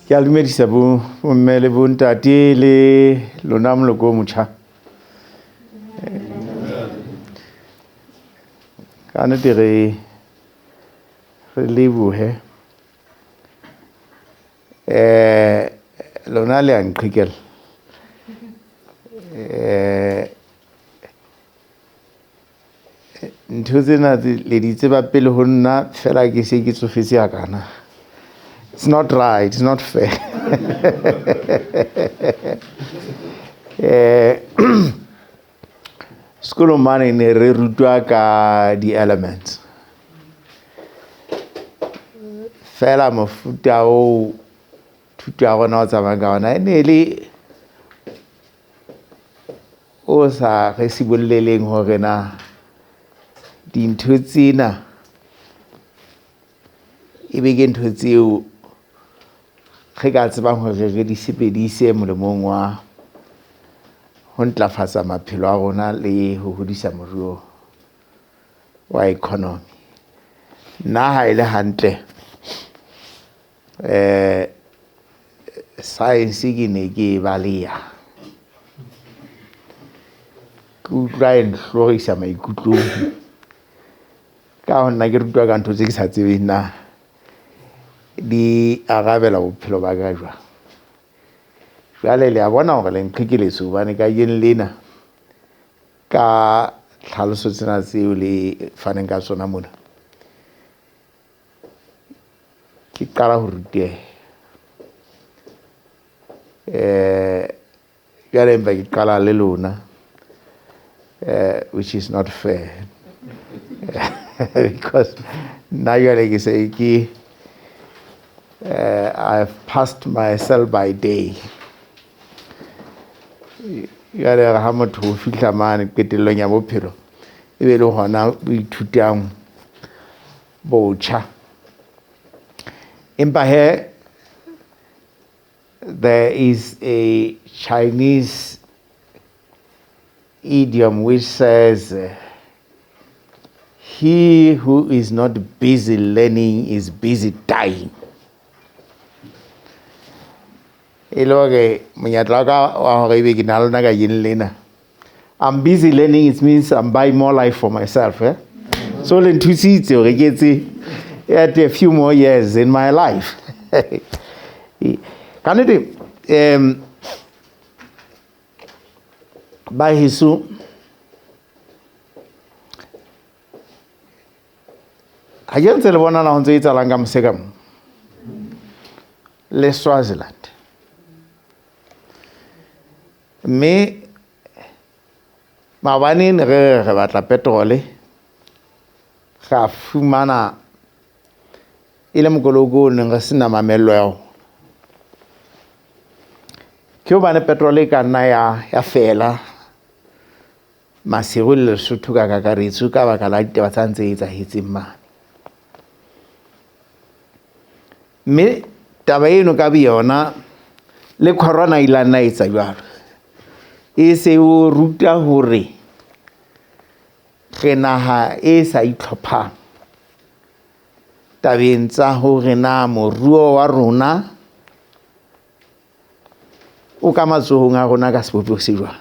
Ke a dumedisa bo mme le bo ntate le lona moloko o motjha. Ka nnete re lebohe. Lona le a nqhekela. Ntho tsena le di tseba pele ho nna fela ke se ke tsofetse hakana. It's not right, it's not fair. Sekolong mane ne re rutwa ka di-elements. Fela mofuta o thuto ya rona o tsamaya ka ona ne le o sa re sibolleleng hore na dintho tsena e be ke ntho tseo re ka tsebang hore re di sebedise molemong wa ho ntlafatsa maphelo a rona le ho hodisa moruo wa economy. Nna ha ile hantle science ke ne ke baleya ke utlwa e nhlorisa maikutlong ka hona ke rutwa ka ntho tse ke sa tsebeng na di arabela bophelo ba ka jwang. Jwale le a bona hore le nqhekeleso hobane ka yeng lena ka tlhaloso tsena tseo le faneng ka tsona mona ke qala ho ruteha. Jwale empa ke qala le lona which is not fair. Because now you're like say I've passed myself by day. Ya re ha motho o fihla mane qetellong ya bophelo e be le hona o ithutang botjha. Empa here there is a Chinese idiom which says he who is not busy learning is busy dying. Eloge monyatla ka wa hore be ke na lona ka yin lena. I'm busy learning, it means I'm buying more life for myself. So le nthusitse hore ke etse at a few more years in my life. Can it by hisu ha ke ntse le bona na ho ntse etsalang ka moseka mo le Swaziland. Me maabane re batla petrole ga fumana ile mokologo ne re sena mamello ya ke bana petrole ka nna ya fela masego le Lesotho ka kakaretso ka baka la ditaba tsa ntse etsa hetseng mane. Me taba eno ka yona le corona ile nna etsa jwalo e se o ruta hore genaha e sa itlhophang tabeng tsa hore na moruo wa rona o ka matsohong a rona ka sebopego se jwang.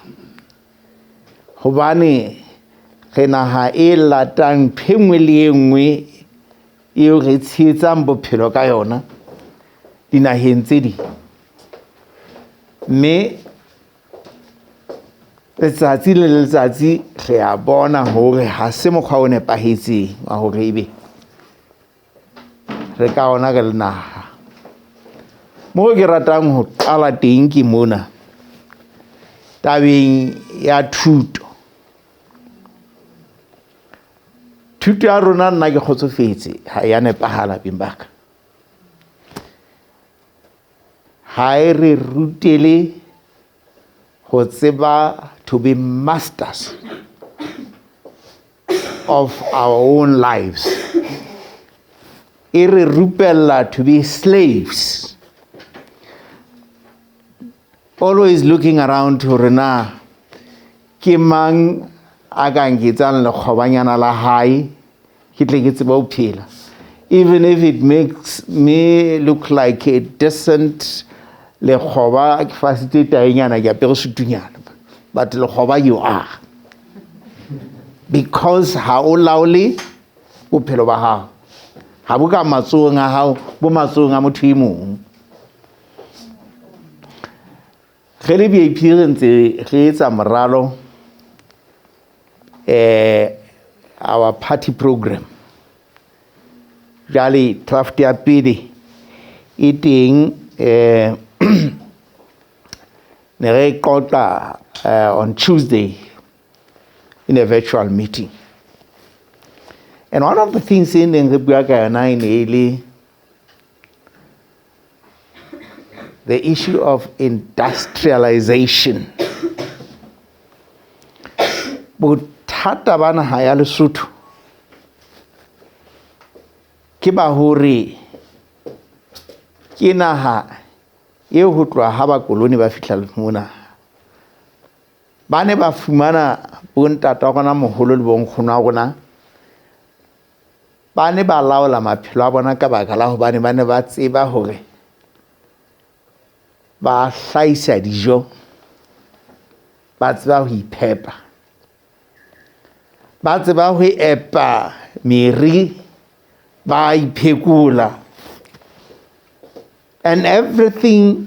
Hobane genaha e latang phengwe le engwe eo re tshetsang bophelo ka yona dinaheng tse di me letsatsi le letsatsi re a bona hore ha se mokgwa o nepahetseng wa hore ebe re ka ona ka lenaha. Mo ke ratang ho qala teng ke mona tabeng ya thuto. Thuto ya rona nna ke kgotsofetse ha ya nepahala bimbaka. Ha re rutele ho tseba to be masters of our own lives. E re rupella to be slaves. Always looking around to rena ke mang a ka nketsang lekgobanyana la hae ke tle ke tseba ho phela. even if it makes me look like a decent lekgoba ke facilitatenyana ke apere sutunyana, but lekgoba you are, because ha o laole bophelo ba hao, ha bo ka matsohong a hao, bo matsohong a motho e mong. Ge le VIP re ntse re etsa moralo our party program. Jale 12 ya pele e teng ne re qota on Tuesday in a virtual meeting. And one of the things in the issue of industrialization. Bothata ba naha ya Lesotho ke ba hore ke naha eo ho tloha ha ba koloni ba fihla mona ba ne ba fumana bontata gona moholo le bonkgono wa rona ba ne ba laola maphelo a bona ka baka la hobane ba ne ba tseba hore ba hlaisa dijo, ba tseba ho iphepa, ba tseba ho epa meri, ba iphekula, and everything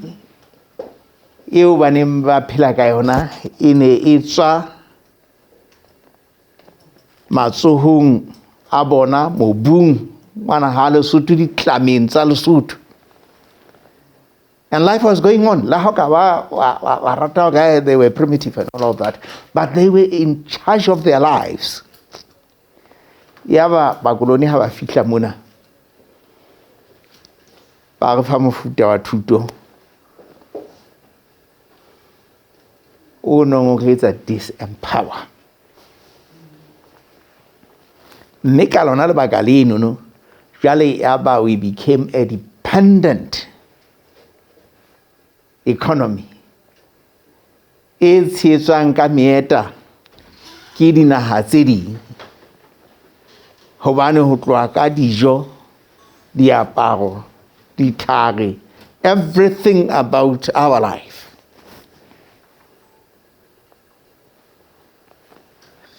eo ba neng ba phela ka yona e ne e tswa matsohong a bona mobung mana ha Lesotho ditlameng tsa Lesotho. And life was going on. They were primitive and all of that. But they were in charge of their lives. Yaba bakoloni ha ba fihla mona. Ba re fa mofuta wa thuto. O no re etsa disempower. Mme ka lona lebaka leno no, jwale yaba we became a dependent economy. E tshetswang ka meeta ke dinaha tse ding. Hobane ho tloha ka dijo, diaparo, ditlhare, everything about our life.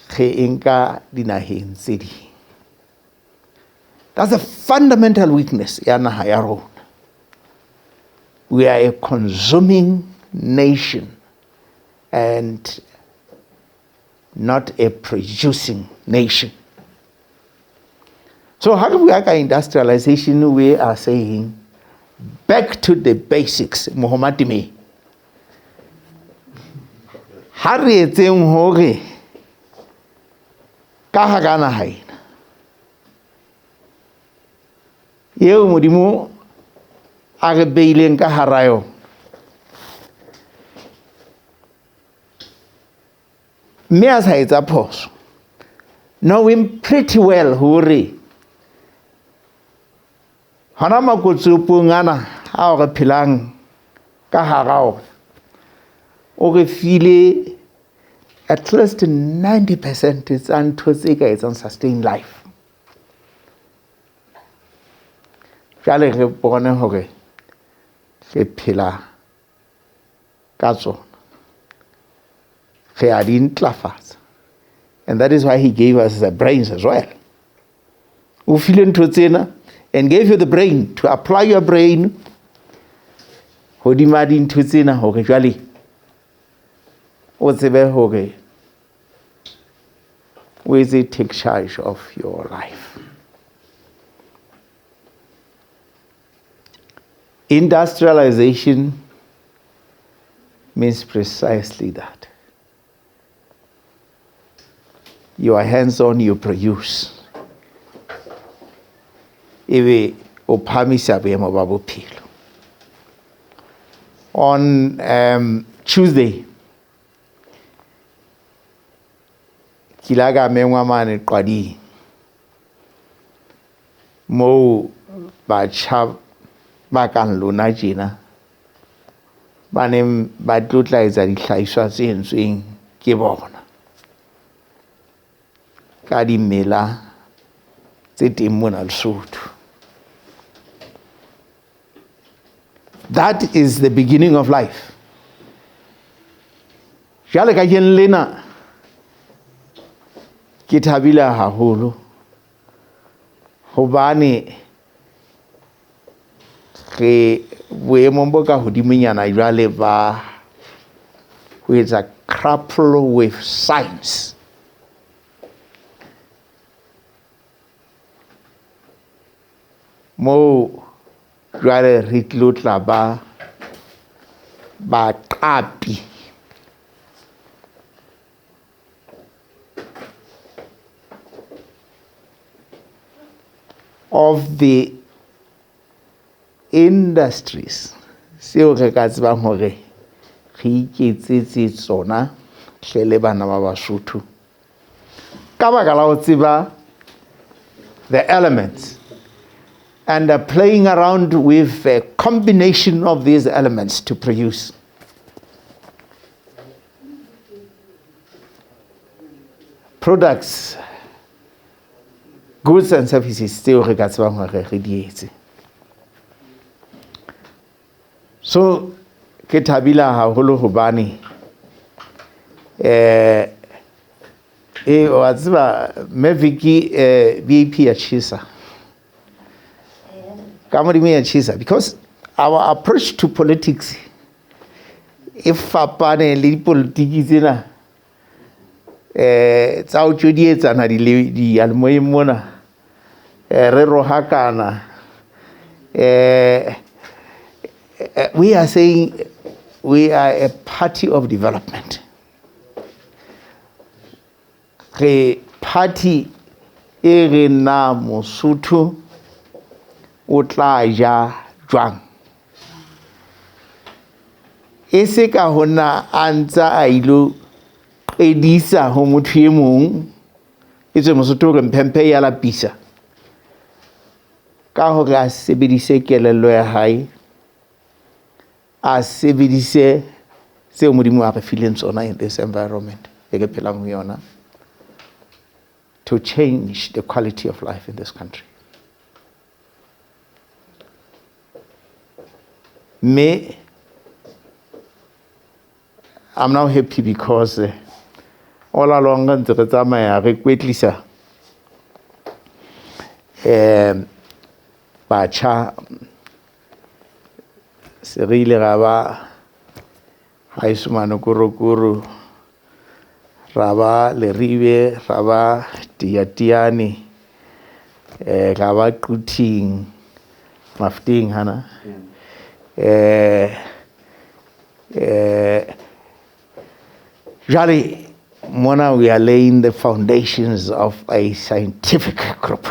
Ge enka dinaheng tse ding. That's a fundamental weakness ya naha ya rona. We are a consuming nation and not a producing nation. So how do we have industrialization? We are saying back to the basics. Muhammad me. Hari etseng hore ka hara naha ena eo modimo a re beileng ka hara yona. Mme a sa etsa phoso, knowing pretty well hore hana makotsopong ana a re phelang ka hara ona o re file at least 90% tsa ntho tse ka etsang sustain life. Jale re bone hore re phela ka tsona, re a di ntlafatsa, and that is why he gave us the brains as well. O file ntho tsena and gave you the brain to apply your brain hodima di ntho tsena hore jwale o tsebe hore o etse take charge of your life. Industrialization means precisely that. You are hands-on, you produce. Ebe o phamisa boemo ba bophelo. On Tuesday, kilaga mengwa mane qwadi mo bacha ba kan lona jena ba ne ba tlotla etsa lihlaisoa tse entsweng ke bona ka dimela tse teng mona Lesotho. That is the beginning of life. Jwale ka yen lena ke thabile haholo hobane re boemong bo ka hodimonyana jwale ba ho etsa grapple with science. Mo jwale re tlo tla ba qapi of the industries seo re ka tsebang hore re iketsetse tsona hle bana ba Basotho ka baka la ho tseba the elements and playing around with a combination of these elements to produce products, goods and services tseo re ka tsebang hore re di etse. So ke thabila haholo hobane wa tseba meviki VIP ya tshisa ka modimo ya tshisa, because our approach to politics if fapane le politiki tsena tsa o tshodietsana di almoyeng mona re rohakana. We are saying we are a party of development. Re party e re na Mosotho o tla ja jwang. E se ka hona a ntsa a ilo edisa ho motho e mong e tse Mosotho re mpempe ya lapisa ka hore a sebedise kelello ya hae, a sebedise seo modimo a re fileng tsona in this environment e ke phelang ho yona to change the quality of life in this country. Me, I'm now happy because all along ntse re tsamaya re koetlisa bacha se re ile ga ba haisumano korokoro ra ba leribe ra ba tiatiane ga ba quting mafting hana Jali Mona, we are laying the foundations of a scientific group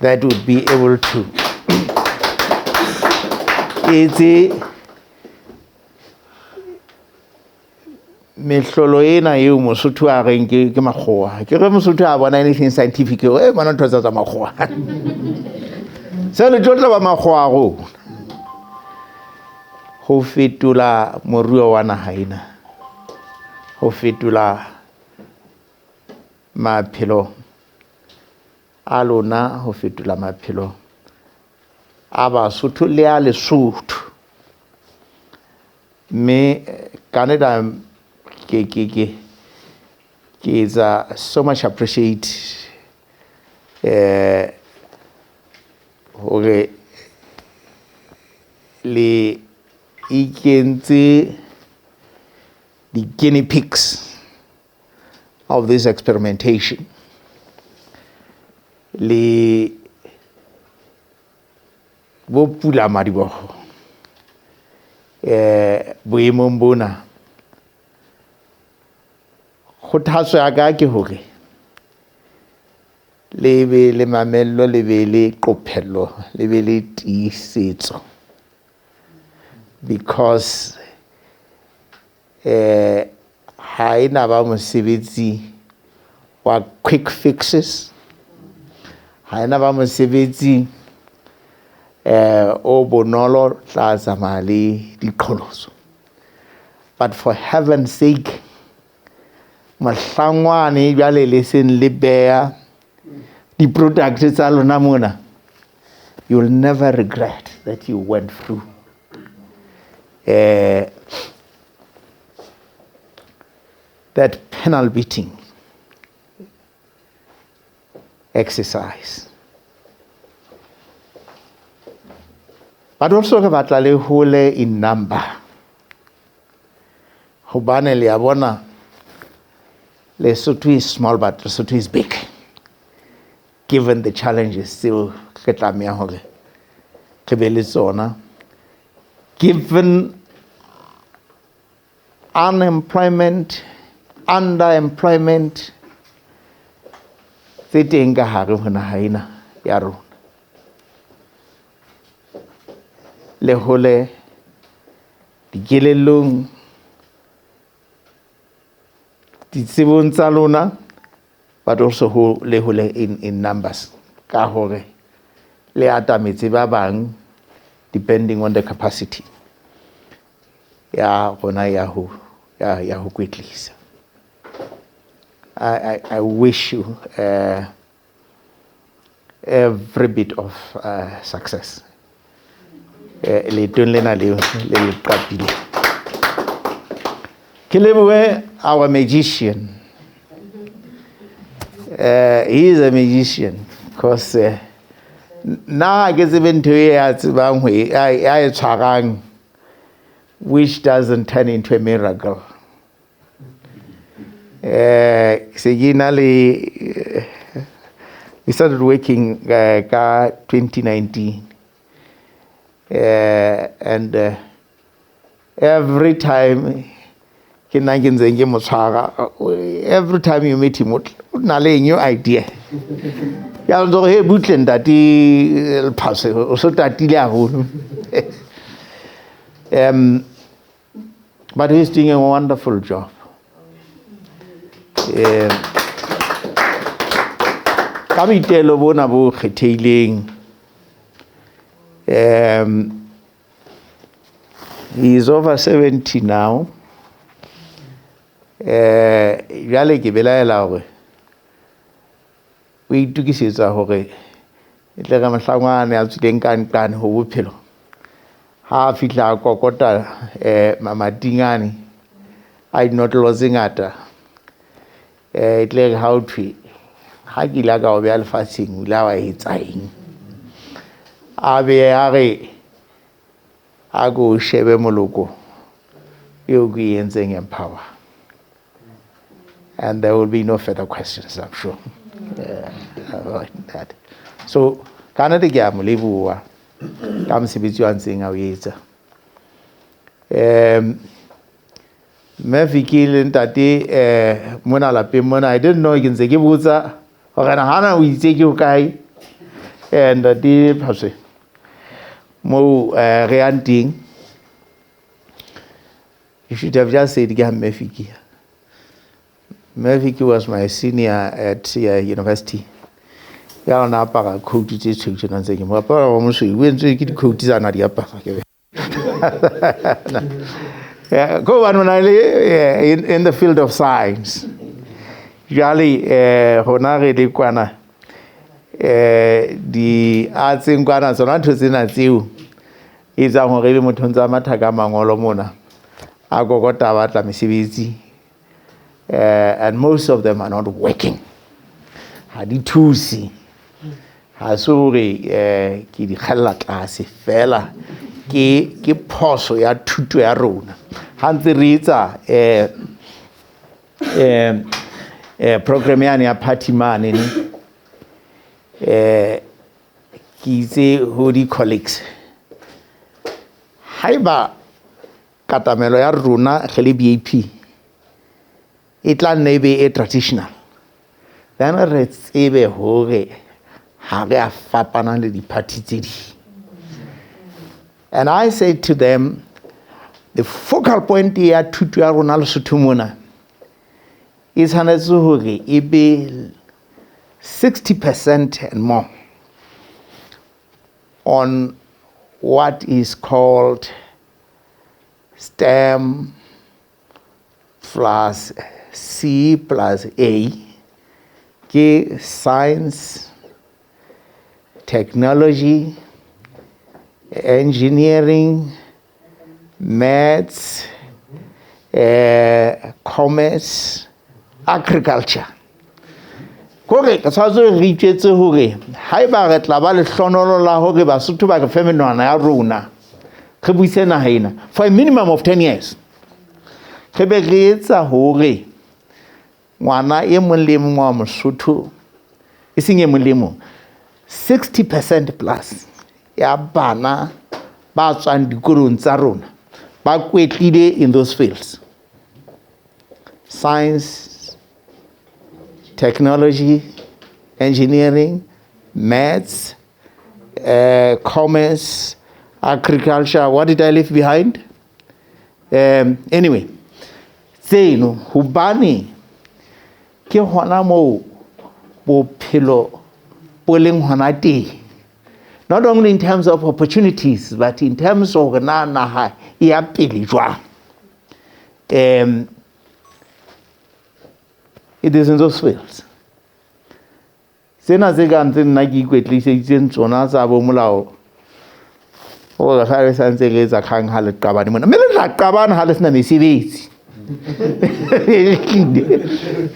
that would be able to mehlolo ena eo Mosotho a reng ke makgowa ke re Mosotho a bona anything scientific bona ntho tsa makgowa se le tla ba makgowa go ho fetola moruo wa naha ena, ho fetola maphelo a lona, ho fetola maphelo a Basotho le a Lesotho. Me Canada ke is so much appreciate hore le ikentse the guinea pigs of this experimentation. Le bopula mariboho boemong bona kgothatso ya ka ke hore le be le mamello, le be le qophello, le be le tiisetso, because ha ena ba mosebetsi wa quick fixes, ha ena ba mosebetsi o bonolo tla tsamaya le diqholoso. But for heaven's sake, mahlangwane jwale le seng le beya di-products tsa lona mona you'll never regret that you went through that penal beating exercise. But also re batla le hole in number. Hobane le a bona Lesotho is small, but Lesotho is big. Given the challenges still re tlameha hore re be le tsona. Given unemployment, underemployment, tse teng ka hare ho naha ena ya rona. Le hole dikelellong, ditsebong tsa lona, but also le hole in numbers, ka hore le atametse ba bang depending on the capacity ya rona ya ho kwetlisa. I wish you every bit of success. Leetong lena le qapile. Ke lebohe our magician. He is a magician because now I guess even to I tshwarang, which doesn't turn into a miracle. We started working 2019. And every time every time you meet him, na le new idea. Ya ndo he butlen dati el passe so tatile a holo. But he's doing a wonderful job. Ka boitelo bona bo kgethehileng. He is over 70 now. Jale ke belaela hore o itukisetsa hore e tle ka mahlangwane a tsileng kan ho bophelo ha fihla kokota mamatingane a inotlelo tse ngata e tle ha o thwe ha ke la ka o be alfatsheng o la wa etsaeng abe a re a go shebe moloko eo go entseng empower. And there will be no further questions, I'm sure. About that. So, kana de ga mo leboa ka mosebetsi wa ntseng a o etsa. Me fikile ntate mona lapeng mona, I didn't know ke ntse ke botsa hore na hana o itse ke o kae and the phase mo re anting. You should have just said ke Mefiki. Mefiki was my senior at university. Ya ona apara coat tse tshwetseng tse ke mo apara wa moswi o entse ke di coat tsa na di apara ke. Yeah, go on in the field of science. Jali honare di kwana di arts kwana tsona ntho tsena tseo itsa hore le motho ntsa mathaka mangolo mona a gogota batla mesebetsi and most of them are not working. Ha di thusi ha sore ke di khalla tlase fela ke phoso ya thuto ya rona ha ntse re itsa program ya party mane ni ke itse ho di colleagues haiba katamelo ya rona ge le BAP e tla nne be e traditional then re tsebe hore ha re a fapana le di party tse di. And I said to them, the focal point ya thuto ya rona Lesotho mona is hanetse hore e be 60% and more on what is called STEM plus C plus A, ke science, technology, engineering, maths, commerce, agriculture. Kore ka tshwantse re itjetse hore haeba re tla ba le hlonolo la hore Basotho ba re fe menwana ya rona re buise nahena for a minimum of 10 years. Re be re etsa hore ngwana e mong le mong wa Mosotho e seng e mong le mong 60% plus ya bana ba tswang dikolong tsa rona ba kwetlile in those fields: science, technology, engineering, maths, commerce, agriculture. What did I leave behind? Anyway, tseno hobane ke hona mo bophelo bo leng hona teng. Not only in terms of opportunities, but in terms of naha ya pele jwang. It is in those fields. Sena se ka ntse nna ke ikwetliseditseng tsona tsa bo molao o ga re sa ntse re etsa kgang ha le qabane mona mme le tla qabana ha le sena mesebetsi.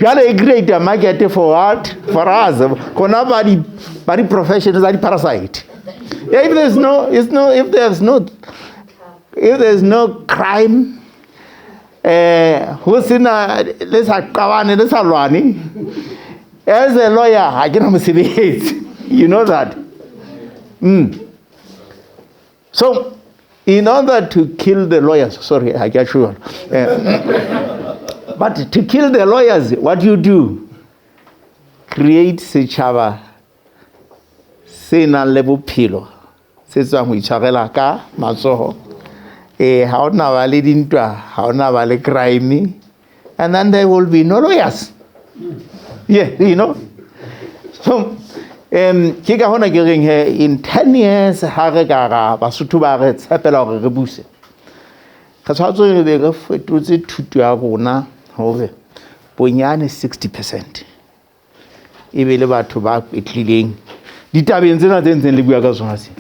Jwale e create a market for what? For us. Kona ba di professions are the parasite. If there's no crime, who's in a let's lwani. As a lawyer, I can have you know that. So, in order to kill the lawyers, sorry, I get you. But to kill the lawyers, what you do? Create setjhaba se na le bophelo se tswang ho itshwarela ka matsoho. Ha ona ba le dintwa, ha ona ba le crime, and then there will be no lawyers. Yeah, you know. So, ke ka hona ke reng he in 10 years ha re ka ga Basotho ba re tshepela hore re buse. Ka tshwantse re fetotse thuto ya rona hore bonyane 60% e be le batho ba kwetlileng ditabeng tsena tse ntseng le bua ka tsona se.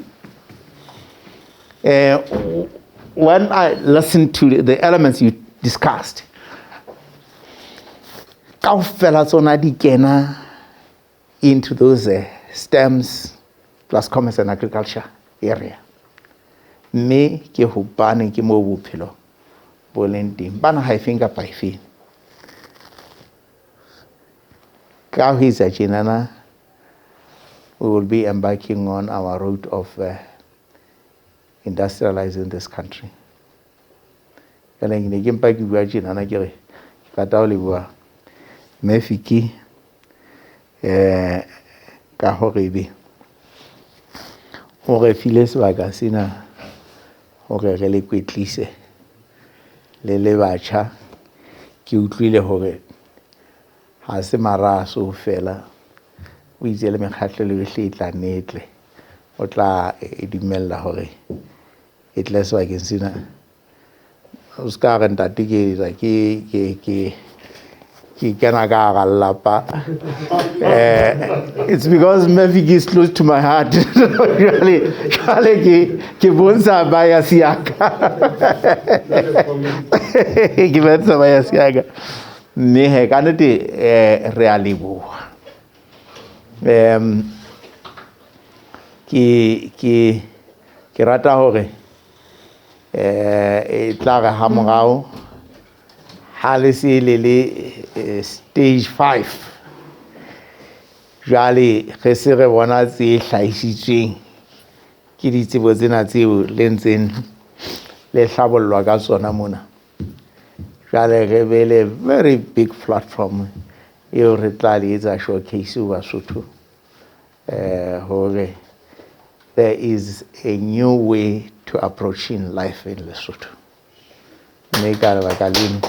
When I listened to the elements you discussed, kaofela tsona di kena into those STEMs plus commerce and agriculture area. Me ke hopane ke mo bophelo bo leng teng bana ha efeng kapa efeng ka ho etsa tjenana we will be embarking on our road of industrializing this country. Kana ke ne ke mpa ke bua tjenana ke re ka tao le bua mefiki ka hore be hore file sebaka sena hore re le kwetlise le bacha ke utlwile hore ha se maraso fela o itse le mekgatlo le hle tla netle o tla edimella hore e tle sebakeng sena o ska re ntate ke kana ka ga lapa. It's because Mavik is close to my heart. Really ke bonsa bias yaka. Ke bonsa bias yaka. Me he kanete really bo. Ke rata hore e tla re ha morao ha le se le stage 5 jwale re se re bona tse hlaisitsweng ke ditsebo tsena tseo le ntseng le hlabollwa ka tsona mona jwale re be le very big platform eo re tla le etsa showcase o Basotho hore there is a new way to approaching life in Lesotho. Me ka ba ka leng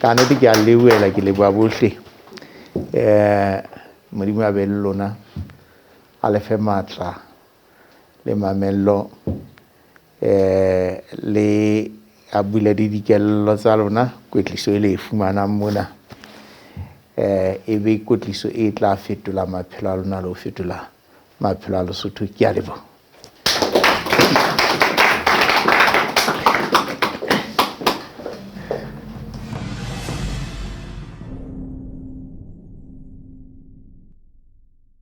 kana di ka lewela ke le bua bohle modimo a be lona a le fe matla le mamello le a bula di dikello tsa lona koetliso e le fumana mona e be koetliso e tla fetola maphelo a lona le ho fetola maphelo a Lesotho. Ke a leboha.